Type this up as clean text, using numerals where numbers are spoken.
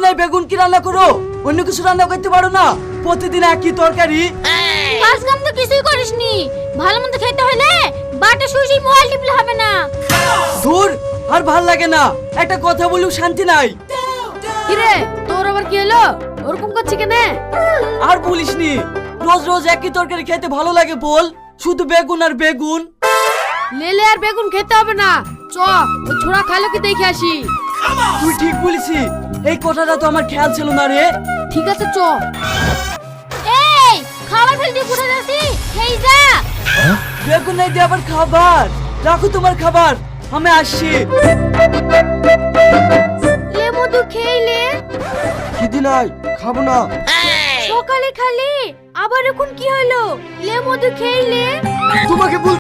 প্রতিদিন এই বেগুন কি রান্না করো? অন্য কিছু রান্না করতে পারো না? প্রতিদিন একই তরকারি। কাজ কাম তো কিছুই করিসনি। ভালো মন্দ খেতে হলে বাটা শুয়ে মোবাইল টিপলে হবে না। ধুর, আর ভাল লাগে না। একটা কথা বলেও শান্তি নাই। কিরে তোর আবার কি হলো? ওরকম করছিস কেন? আর বলিসনি, রোজ রোজ একই তরকারি খেতে ভালো লাগে বল? শুধু বেগুন আর বেগুন। লেলে আর বেগুন খেতে হবে না, চ ওই ছোড়া খালো কি দেখে আসি। তুই ঠিক বলিসি, এই কথাটা তো আমার খেয়াল ছিল না রে। ঠিক আছে চ। এই খাবার ফেলতে কোথায় যাচ্ছি? খেয়ে যা। বেগুন নাই দিয়ে আবার খাবার? রাখো তোমার খাবার, আমি আসছি। লে মধু খেইলে খিদি নাই, খাবো না। সকালে খালি আবার এখন কি হলো? লে মধু খেইলে তোমাকে বল